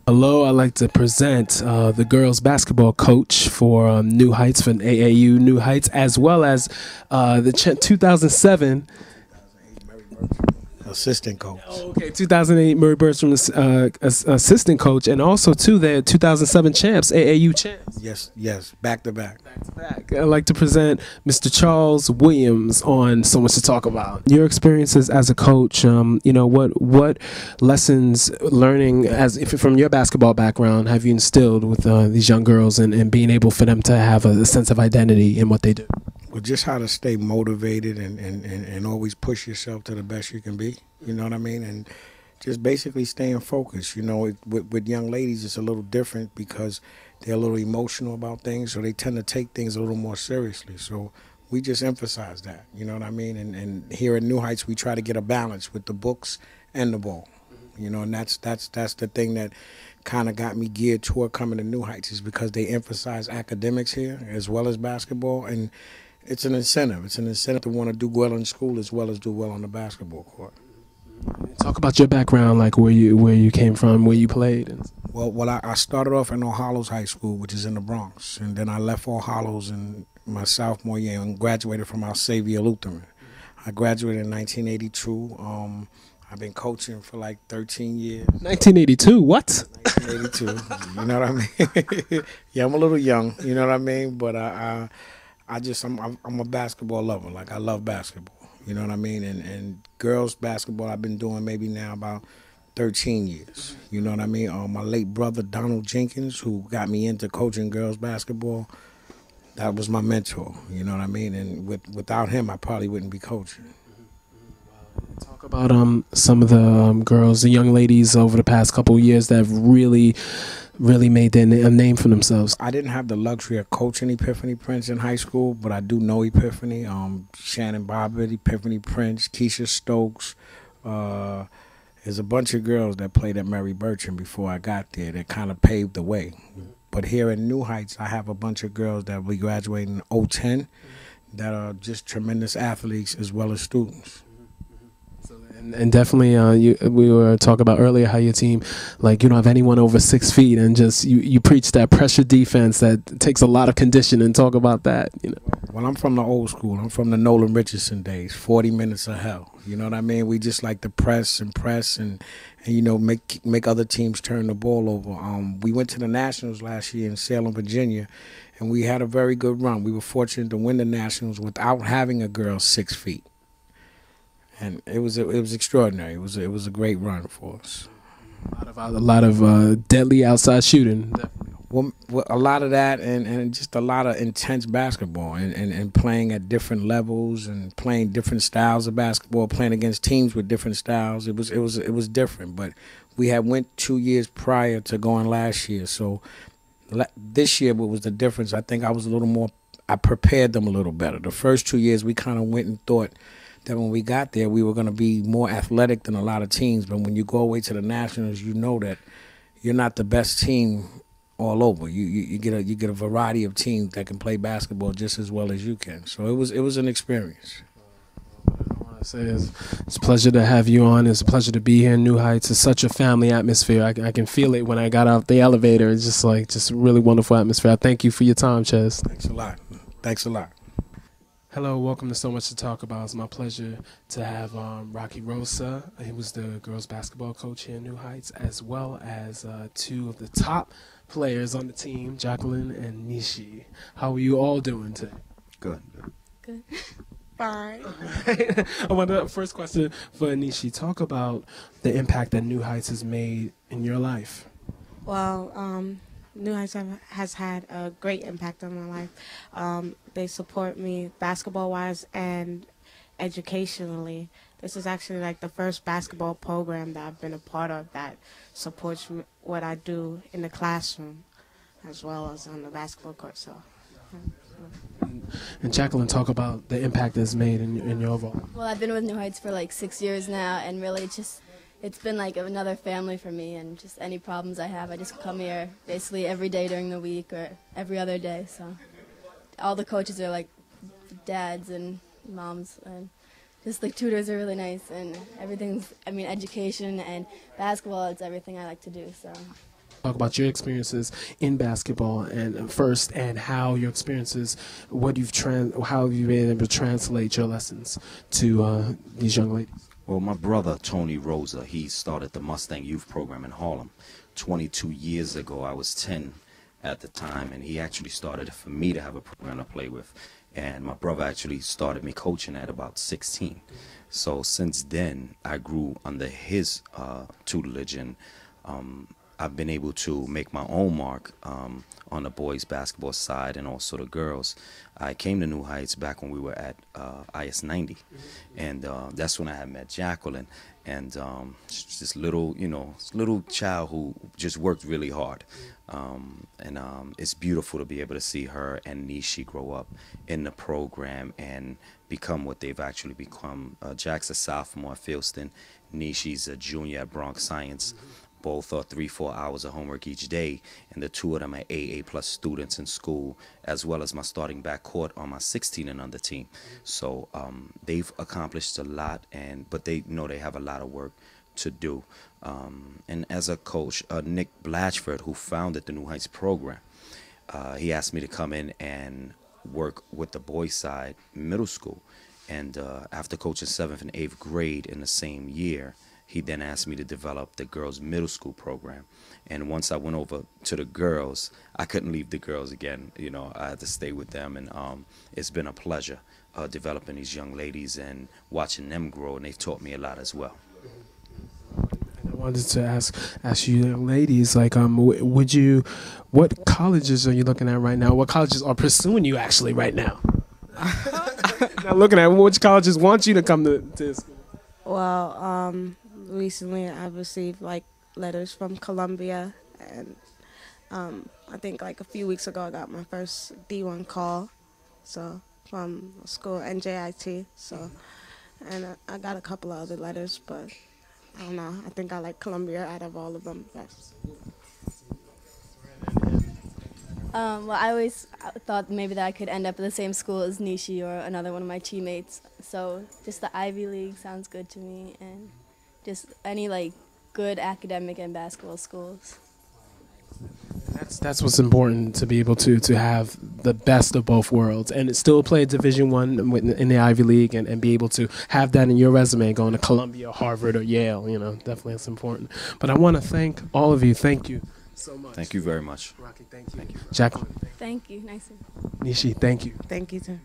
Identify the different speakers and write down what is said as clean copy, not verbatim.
Speaker 1: Hello, I'd like to present the girls basketball coach for New Heights, for AAU New Heights, as well as the 2007
Speaker 2: assistant coach.
Speaker 1: Oh, okay, 2008 Murray Bertram assistant coach, and also too the 2007 champs, AAU champs.
Speaker 2: Yes, back to back.
Speaker 1: Back. I'd like to present Mr. Charles Williams on So Much to Talk About. Your experiences as a coach, what lessons learning from your basketball background have you instilled with these young girls and being able for them to have a sense of identity in what they do?
Speaker 2: Well, just how to stay motivated and always push yourself to the best you can be, you know what I mean? And just basically staying focused. You know, with young ladies, it's a little different because they're a little emotional about things, so they tend to take things a little more seriously. So we just emphasize that, you know what I mean? And here at New Heights, we try to get a balance with the books and the ball. You know, and that's the thing that kind of got me geared toward coming to New Heights, is because they emphasize academics here as well as basketball, and it's an incentive. It's an incentive to want to do well in school as well as do well on the basketball court.
Speaker 1: Talk about your background, like where you came from, where you played.
Speaker 2: Well, I started off in All Hallows High School, which is in the Bronx, and then I left All Hallows in my sophomore year and graduated from Our Savior Lutheran. I graduated in 1982. I've been coaching for like 13 years.
Speaker 1: 1982? What?
Speaker 2: 1982. You know what I mean? Yeah, I'm a little young. You know what I mean? But I'm a basketball lover. Like, I love basketball. You know what I mean? And girls basketball I've been doing maybe now about 13 years. You know what I mean? My late brother, Donald Jenkins, who got me into coaching girls basketball, that was my mentor. You know what I mean? And without him, I probably wouldn't be coaching.
Speaker 1: Talk about some of the girls, the young ladies over the past couple of years that have really made a name for themselves.
Speaker 2: I didn't have the luxury of coaching Epiphany Prince in high school, but I do know Epiphany. Shannon Bobbitt, Epiphany Prince, Keisha Stokes. There's a bunch of girls that played at Mary Bertram before I got there that kind of paved the way. But here in New Heights, I have a bunch of girls that we graduated in 2010 that are just tremendous athletes as well as students.
Speaker 1: And definitely, we were talking about earlier how your team, like, you don't have anyone over 6 feet, and just you preach that pressure defense that takes a lot of conditioning. Talk about that, you know.
Speaker 2: Well, I'm from the old school. I'm from the Nolan Richardson days, 40 minutes of hell. You know what I mean? We just like to press and you know, make other teams turn the ball over. We went to the Nationals last year in Salem, Virginia, and we had a very good run. We were fortunate to win the Nationals without having a girl 6 feet. And it was extraordinary. It was a great run for us.
Speaker 1: A lot of deadly outside shooting.
Speaker 2: Well, a lot of that, and just a lot of intense basketball, and playing at different levels, and playing different styles of basketball, playing against teams with different styles. It was different. But we had went 2 years prior to going last year. So this year, what was the difference? I think I was a little more. I prepared them a little better. The first 2 years, we kind of went and thought that when we got there, we were going to be more athletic than a lot of teams. But when you go away to the Nationals, you know that you're not the best team all over. You get a variety of teams that can play basketball just as well as you can. So it was an experience.
Speaker 1: I want to say it's a pleasure to have you on. It's a pleasure to be here in New Heights. It's such a family atmosphere. I can feel it when I got out the elevator. It's just a really wonderful atmosphere. I thank you for your time, Ches.
Speaker 2: Thanks a lot. Thanks a lot.
Speaker 1: Hello, welcome to So Much to Talk About. It's my pleasure to have Roc Rosa. He was the girls basketball coach here in New Heights, as well as two of the top players on the team, Jacqueline and Nishi. How are you all doing today?
Speaker 3: Good.
Speaker 4: Fine.
Speaker 1: I want the first question for Nishi. Talk about the impact that New Heights has made in your life.
Speaker 4: Well, New Heights has had a great impact on my life. They support me basketball-wise and educationally. This is actually like the first basketball program that I've been a part of that supports what I do in the classroom as well as on the basketball court. So.
Speaker 1: And Jacqueline, talk about the impact it's made in your involvement.
Speaker 5: Well, I've been with New Heights for like 6 years now, and really it's been like another family for me, and just any problems I have, I just come here basically every day during the week or every other day. So all the coaches are like dads and moms, and just the tutors are really nice, and everything's, education and basketball, it's everything I like to do. So
Speaker 1: talk about your experiences in basketball and first, and how your experiences, how have you been able to translate your lessons to these young ladies?
Speaker 3: Well, my brother, Tony Rosa, he started the Mustang Youth Program in Harlem 22 years ago. I was 10 at the time, and he actually started it for me to have a program to play with. And my brother actually started me coaching at about 16. So since then, I grew under his tutelage, and I've been able to make my own mark on the boys basketball side and also the girls. I came to New Heights back when we were at IS 90, and that's when I had met Jacqueline, and this little, little child who just worked really hard. It's beautiful to be able to see her and Nishi grow up in the program and become what they've actually become. Jack's a sophomore at Fieldston, Nishi's a junior at Bronx Science. Both are 3-4 hours of homework each day, and the two of them are AA plus students in school, as well as my starting backcourt on my 16 and under team. So they've accomplished a lot, but they know they have a lot of work to do. And as a coach, Nick Blatchford, who founded the New Heights program, he asked me to come in and work with the boys side middle school. And after coaching 7th and 8th grade in the same year, he then asked me to develop the girls' middle school program. And once I went over to the girls, I couldn't leave the girls again. I had to stay with them. And it's been a pleasure developing these young ladies and watching them grow. And they've taught me a lot as well.
Speaker 1: And I wanted to ask you young ladies, like, what colleges are you looking at right now? What colleges are pursuing you actually right now? Not looking at which colleges want you to come to school.
Speaker 4: Well, recently I've received letters from Columbia, and I think a few weeks ago I got my first D1 call, so from school NJIT. So, and I got a couple of other letters, but I don't know. I think I like Columbia out of all of them best.
Speaker 5: Well, I always thought maybe that I could end up at the same school as Nishi or another one of my teammates. So just the Ivy League sounds good to me, and just any good academic and basketball schools.
Speaker 1: That's what's important, to be able to have the best of both worlds, and still play Division I in the Ivy League, and be able to have that in your resume, going to Columbia, Harvard, or Yale. Definitely it's important. But I want to thank all of you. Thank you so much.
Speaker 3: Thank you very much.
Speaker 1: Rocky, thank you.
Speaker 3: Thank you.
Speaker 1: Jacqueline.
Speaker 5: Thank you. Nice.
Speaker 1: Nishi, thank you.
Speaker 4: Thank you, too.